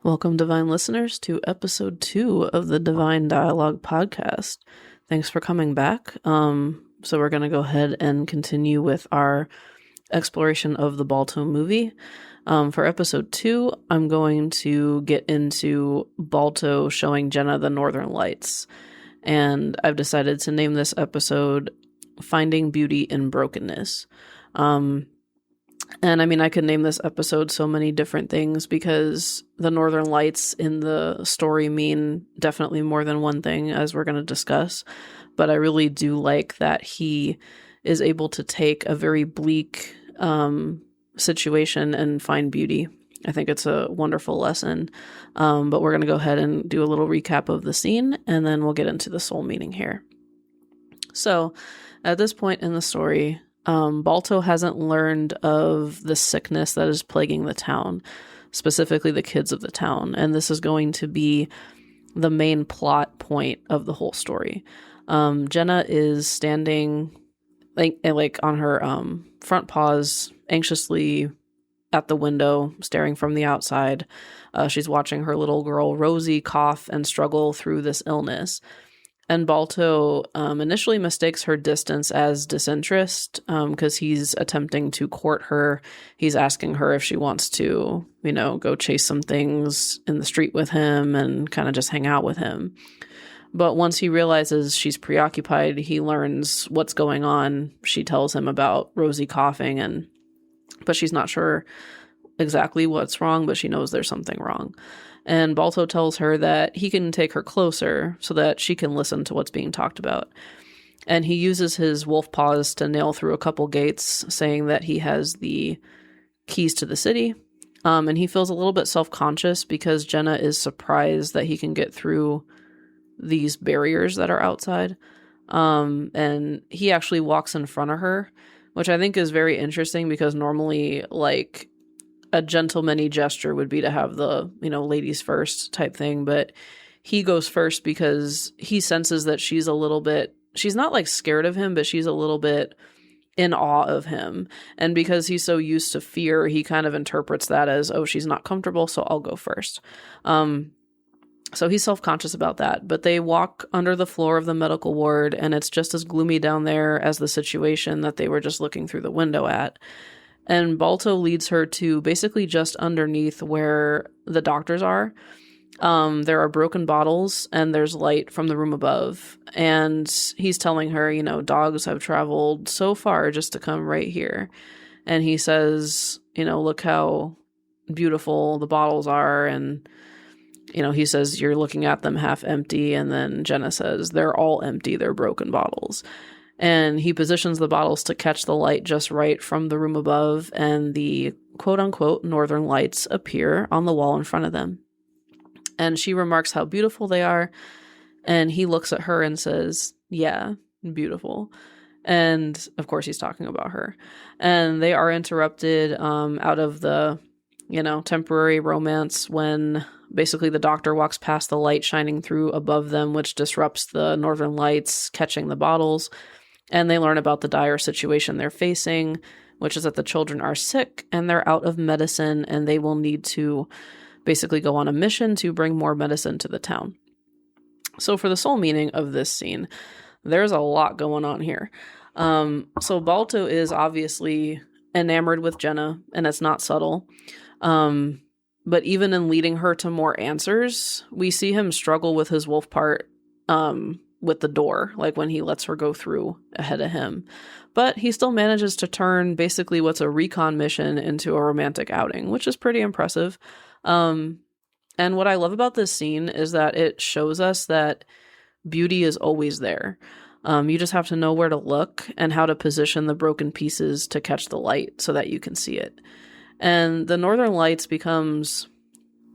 Welcome, Divine listeners, to episode 2 of the Divine Dialogue podcast. Thanks for coming back. So we're going to go ahead and continue with our exploration of the Balto movie. For episode 2, I'm going to get into Balto showing Jenna the Northern Lights. And I've decided to name this episode Finding Beauty in Brokenness. And I mean, I could name this episode so many different things because the Northern Lights in the story mean definitely more than one thing, as we're going to discuss. But I really do like that he is able to take a very bleak situation and find beauty. I think it's a wonderful lesson. But we're going to go ahead and do a little recap of the scene, and then we'll get into the soul meaning here. So at this point in the story, Balto hasn't learned of the sickness that is plaguing the town, specifically the kids of the town, and this is going to be the main plot point of the whole story. Jenna is standing like on her front paws, anxiously at the window, staring from the outside. She's watching her little girl Rosie cough and struggle through this illness. And Balto initially mistakes her distance as disinterest because he's attempting to court her. He's asking her if she wants to, go chase some things in the street with him and kind of just hang out with him. But once he realizes she's preoccupied, he learns what's going on. She tells him about Rosie coughing, but she's not sure exactly what's wrong, but she knows there's something wrong. And Balto tells her that he can take her closer so that she can listen to what's being talked about. And he uses his wolf paws to nail through a couple gates, saying that he has the keys to the city. And he feels a little bit self-conscious because Jenna is surprised that he can get through these barriers that are outside. And he actually walks in front of her, which I think is very interesting because normally, a gentlemanly gesture would be to have the, ladies first type thing. But he goes first because he senses that she's not scared of him, but she's a little bit in awe of him. And because he's so used to fear, he kind of interprets that as, oh, she's not comfortable, so I'll go first. So he's self-conscious about that. But they walk under the floor of the medical ward, and it's just as gloomy down there as the situation that they were just looking through the window at. And Balto leads her to basically just underneath where the doctors are. There are broken bottles and there's light from the room above. And he's telling her, dogs have traveled so far just to come right here. And he says, look how beautiful the bottles are. And, he says, you're looking at them half empty. And then Jenna says, they're all empty. They're broken bottles. And he positions the bottles to catch the light just right from the room above, and the quote-unquote northern lights appear on the wall in front of them. And she remarks how beautiful they are, and he looks at her and says, yeah, beautiful. And, of course, he's talking about her. And they are interrupted out of the, temporary romance when basically the doctor walks past the light shining through above them, which disrupts the northern lights catching the bottles. And they learn about the dire situation they're facing, which is that the children are sick and they're out of medicine, and they will need to basically go on a mission to bring more medicine to the town. So for the soul meaning of this scene, there's a lot going on here. So Balto is obviously enamored with Jenna, and it's not subtle. But even in leading her to more answers, we see him struggle with his wolf part, with the door, like when he lets her go through ahead of him. But he still manages to turn basically what's a recon mission into a romantic outing, which is pretty impressive. And what I love about this scene is that it shows us that beauty is always there. You just have to know where to look and how to position the broken pieces to catch the light so that you can see it. And the Northern Lights becomes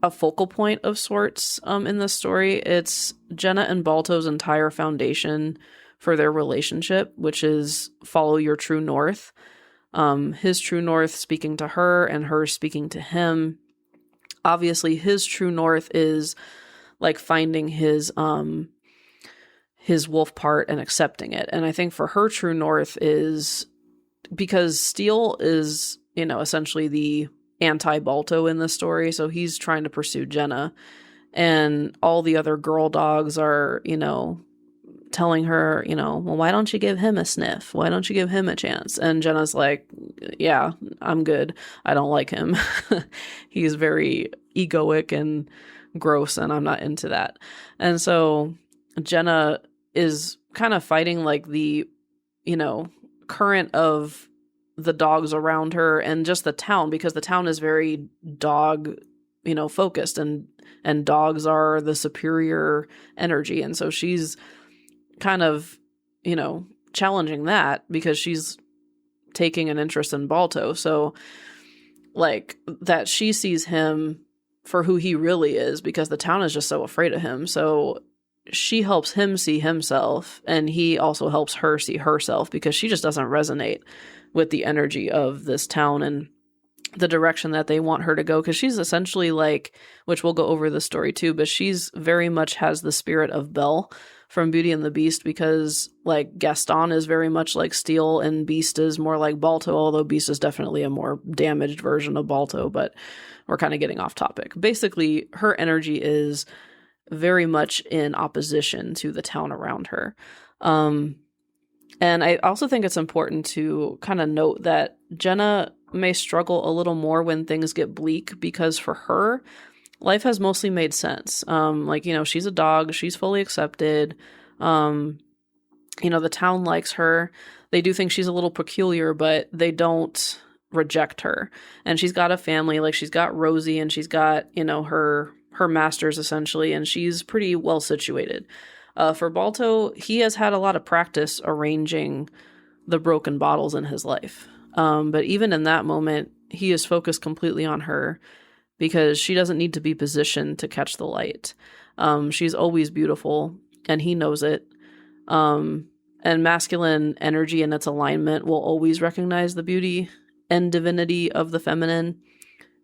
a focal point of sorts in this story. It's Jenna and Balto's entire foundation for their relationship, which is follow your true north. His true north speaking to her and her speaking to him. Obviously, his true north is finding his wolf part and accepting it. And I think for her true north is because steel is, essentially the anti-Balto in this story, so he's trying to pursue Jenna. And all the other girl dogs are, telling her, well, why don't you give him a sniff? Why don't you give him a chance? And Jenna's like, yeah, I'm good. I don't like him. He's very egoic and gross, and I'm not into that. And so Jenna is kind of fighting like the, current of the dogs around her and just the town, because the town is very dog, focused, and dogs are the superior energy. And so she's kind of, challenging that because she's taking an interest in Balto. So like that she sees him for who he really is, because the town is just so afraid of him. So she helps him see himself, and he also helps her see herself, because she just doesn't resonate with the energy of this town and the direction that they want her to go. Because she's essentially like, which we'll go over the story too, but she's very much has the spirit of Belle from Beauty and the Beast, because like Gaston is very much like Steel and Beast is more like Balto, although Beast is definitely a more damaged version of Balto, but we're kind of getting off topic. Basically, her energy is very much in opposition to the town around her. And I also think it's important to kind of note that Jenna may struggle a little more when things get bleak, because for her, life has mostly made sense. She's a dog, she's fully accepted. The town likes her. They do think she's a little peculiar, but they don't reject her. And she's got a family, like she's got Rosie, and she's got, her masters essentially, and she's pretty well situated. For Balto, he has had a lot of practice arranging the broken bottles in his life. But even in that moment, he is focused completely on her, because she doesn't need to be positioned to catch the light. She's always beautiful, and he knows it. And masculine energy and its alignment will always recognize the beauty and divinity of the feminine,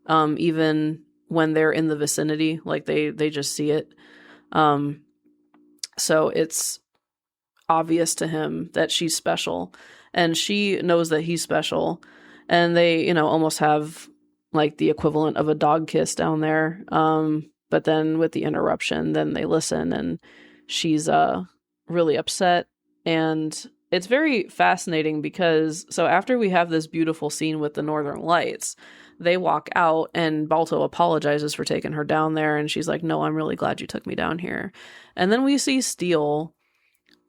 even when they're in the vicinity, like they just see it. So it's obvious to him that she's special, and she knows that he's special, and they, almost have like the equivalent of a dog kiss down there. But then with the interruption, then they listen, and she's really upset. And it's very fascinating because, so after we have this beautiful scene with the Northern Lights, they walk out and Balto apologizes for taking her down there. And she's like, no, I'm really glad you took me down here. And then we see Steel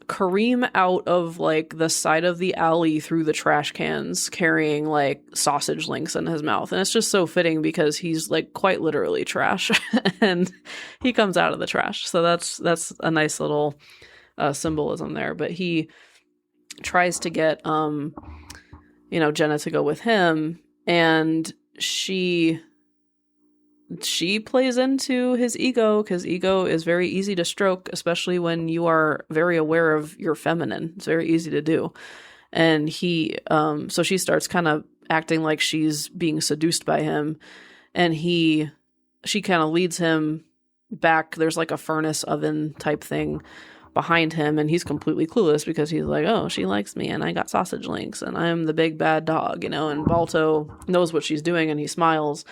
careen out of like the side of the alley through the trash cans, carrying like sausage links in his mouth. And it's just so fitting because he's like quite literally trash and he comes out of the trash. So that's a nice little symbolism there. But he tries to get Jenna to go with him, and she plays into his ego, because ego is very easy to stroke, especially when you are very aware of your feminine. It's very easy to do. And so she starts kind of acting like she's being seduced by him, and she kind of leads him back. There's like a furnace oven type thing behind him, and he's completely clueless because he's like, oh, she likes me and I got sausage links and I'm the big bad dog, and Balto knows what she's doing and he smiles.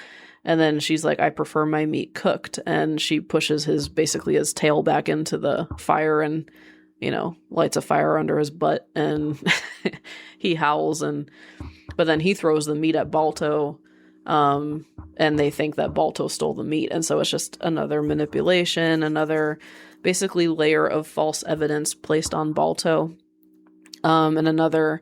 And then she's like, I prefer my meat cooked. And she pushes his tail back into the fire and, lights a fire under his butt, and he howls. But then he throws the meat at Balto, and they think that Balto stole the meat. And so it's just another manipulation, another basically layer of false evidence placed on Balto. And another,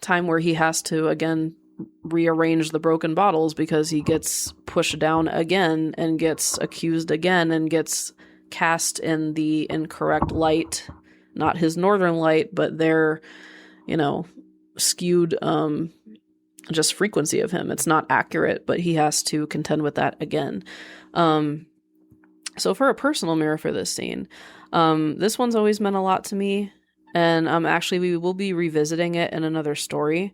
time where he has to, again, rearrange the broken bottles because he gets pushed down again and gets accused again and gets cast in the incorrect light, not his northern light, but their, skewed, just frequency of him. It's not accurate, but he has to contend with that again. So for a personal mirror for this scene, this one's always meant a lot to me. And actually we will be revisiting it in another story.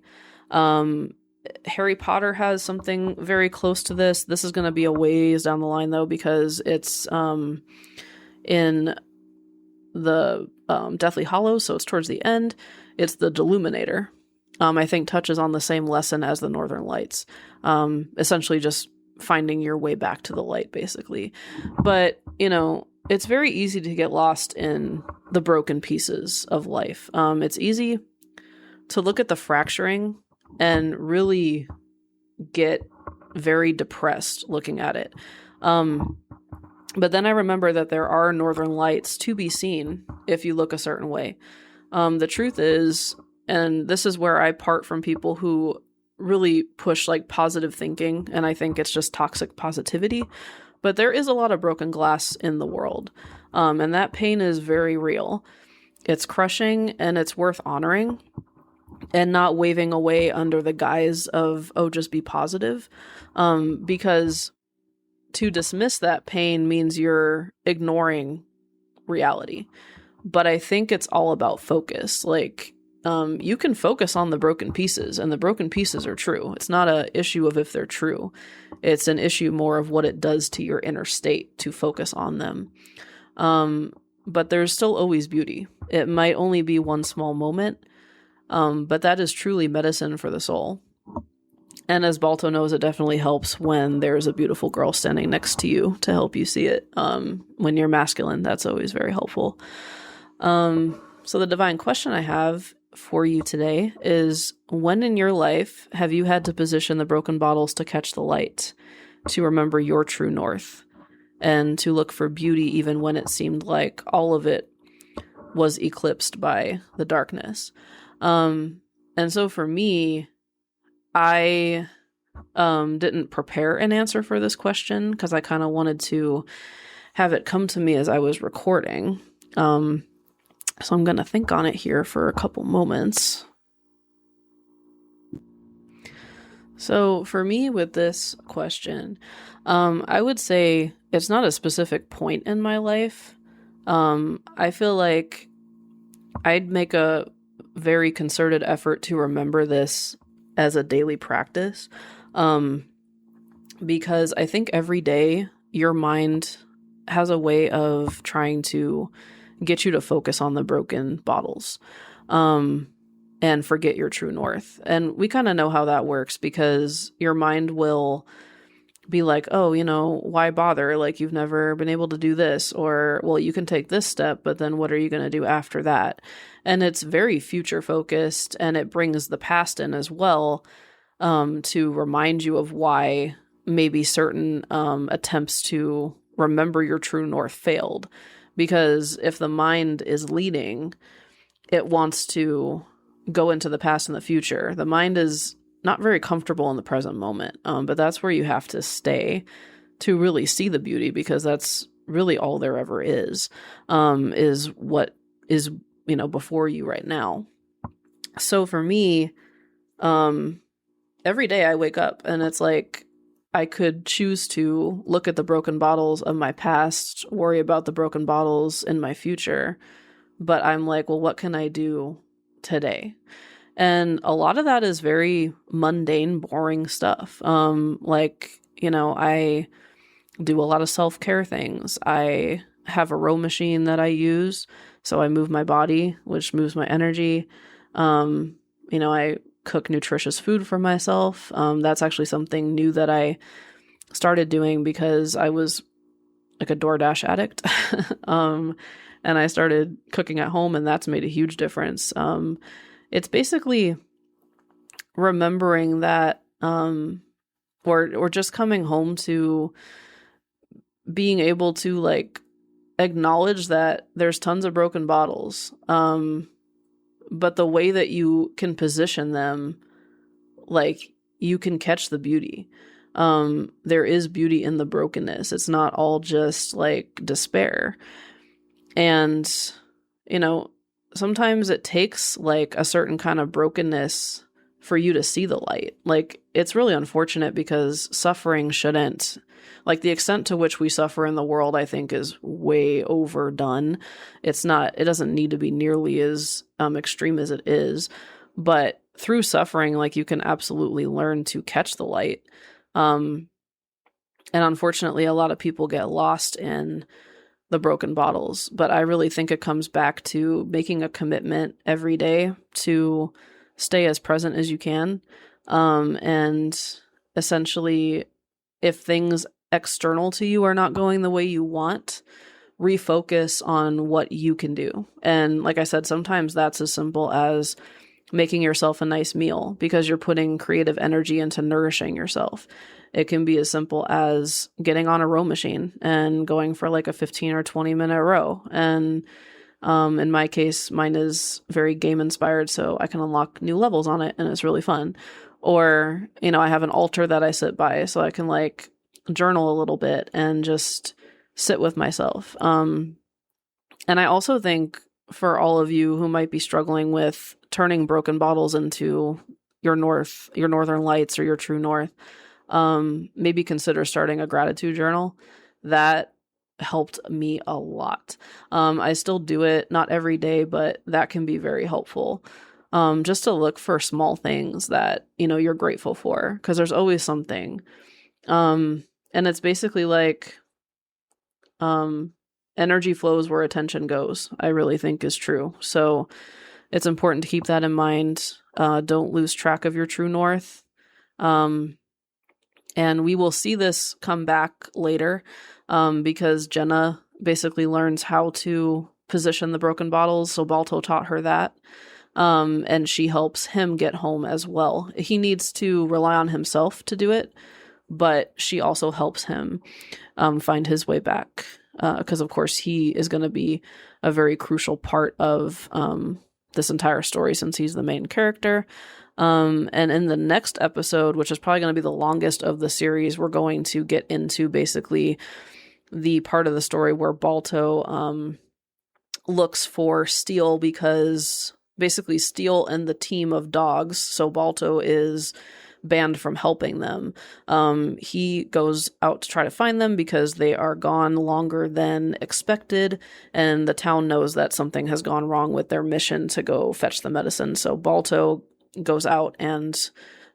Harry Potter has something very close to this. This is going to be a ways down the line, though, because it's in the Deathly Hallows, so it's towards the end. It's the Deluminator. I think touches on the same lesson as the Northern Lights. Essentially just finding your way back to the light, basically. But, it's very easy to get lost in the broken pieces of life. It's easy to look at the fracturing and really get very depressed looking at it. But then I remember that there are Northern Lights to be seen if you look a certain way. The truth is, and this is where I part from people who really push like positive thinking, and I think it's just toxic positivity, but there is a lot of broken glass in the world, and that pain is very real. It's crushing, and it's worth honoring and not waving away under the guise of, oh, just be positive, because to dismiss that pain means you're ignoring reality. But I think it's all about focus. Like, you can focus on the broken pieces, and the broken pieces are true. It's not an issue of if they're true. It's an issue more of what it does to your inner state to focus on them. But there's still always beauty. It might only be one small moment, but that is truly medicine for the soul. And as Balto knows, it definitely helps when there's a beautiful girl standing next to you to help you see it. When you're masculine, that's always very helpful. So the divine question I have for you today is, when in your life have you had to position the broken bottles to catch the light, to remember your true north, and to look for beauty even when it seemed like all of it was eclipsed by the darkness? And so for me, I didn't prepare an answer for this question because I kind of wanted to have it come to me as I was recording. So I'm going to think on it here for a couple moments. So for me with this question, I would say it's not a specific point in my life. I feel like I'd make a very concerted effort to remember this as a daily practice, because I think every day your mind has a way of trying to get you to focus on the broken bottles, and forget your true north. And we kind of know how that works, because your mind will be like, oh, why bother? Like, you've never been able to do this, or, well, you can take this step, but then what are you going to do after that? And it's very future focused, and it brings the past in as well, to remind you of why maybe certain attempts to remember your true north failed. Because if the mind is leading, it wants to go into the past and the future. The mind is not very comfortable in the present moment, but that's where you have to stay to really see the beauty, because that's really all there ever is what is, before you right now. So for me, every day I wake up and it's like, I could choose to look at the broken bottles of my past, worry about the broken bottles in my future, but I'm like, well, what can I do today? And a lot of that is very mundane, boring stuff. I do a lot of self-care things. I have a row machine that I use, so I move my body, which moves my energy. I cook nutritious food for myself. That's actually something new that I started doing because I was like a DoorDash addict. And I started cooking at home, and that's made a huge difference. It's basically remembering that, or just coming home to being able to like acknowledge that there's tons of broken bottles. But the way that you can position them, like, you can catch the beauty. There is beauty in the brokenness. It's not all just like despair. And, sometimes it takes like a certain kind of brokenness for you to see the light. Like, it's really unfortunate because suffering shouldn't, like, the extent to which we suffer in the world, I think, is way overdone. It doesn't need to be nearly as extreme as it is, but through suffering, like, you can absolutely learn to catch the light. And unfortunately, a lot of people get lost in the broken bottles, but I really think it comes back to making a commitment every day to stay as present as you can. And essentially, if things external to you are not going the way you want, refocus on what you can do. And like I said, sometimes that's as simple as making yourself a nice meal because you're putting creative energy into nourishing yourself. It can be as simple as getting on a row machine and going for like a 15 or 20 minute row. And in my case, mine is very game inspired, so I can unlock new levels on it and it's really fun. Or, I have an altar that I sit by so I can like journal a little bit and just sit with myself. And I also think for all of you who might be struggling with turning broken bottles into your northern lights or your true north, maybe consider starting a gratitude journal. That helped me a lot. I still do it, not every day, but that can be very helpful. Just to look for small things that, you're grateful for, because there's always something. And it's basically like, energy flows where attention goes, I really think is true. So it's important to keep that in mind. Don't lose track of your true north. And we will see this come back later, because Jenna basically learns how to position the broken bottles. So Balto taught her that. And she helps him get home as well. He needs to rely on himself to do it, but she also helps him find his way back. Because of course he is going to be a very crucial part of this entire story since he's the main character. And in the next episode, which is probably going to be the longest of the series, we're going to get into basically the part of the story where Balto looks for Steel, because basically Steel and the team of dogs, so Balto is banned from helping them. He goes out to try to find them because they are gone longer than expected, and the town knows that something has gone wrong with their mission to go fetch the medicine. So Balto goes out and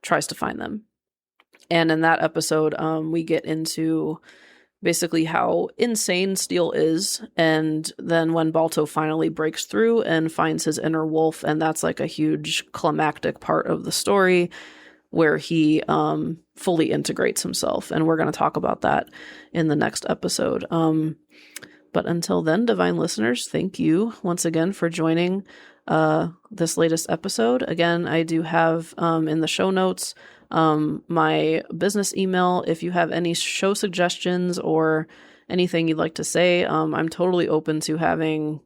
tries to find them. And in that episode, we get into basically how insane Steel is, and then when Balto finally breaks through and finds his inner wolf, and that's like a huge climactic part of the story where he fully integrates himself. And we're going to talk about that in the next episode. But until then, divine listeners, thank you once again for joining this latest episode. Again, I do have in the show notes my business email. If you have any show suggestions or anything you'd like to say, I'm totally open to having,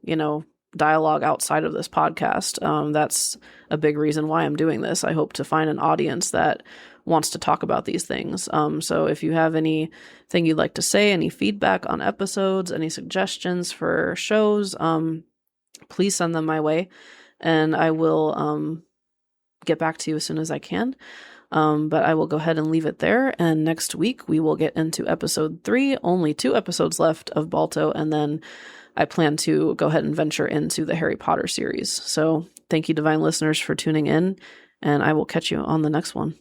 dialogue outside of this podcast. That's a big reason why I'm doing this. I hope to find an audience that wants to talk about these things. So if you have anything you'd like to say, any feedback on episodes, any suggestions for shows, please send them my way and I will get back to you as soon as I can. But I will go ahead and leave it there. And next week we will get into episode 3, only 2 episodes left of Balto. And then I plan to go ahead and venture into the Harry Potter series. So thank you, divine listeners, for tuning in, and I will catch you on the next one.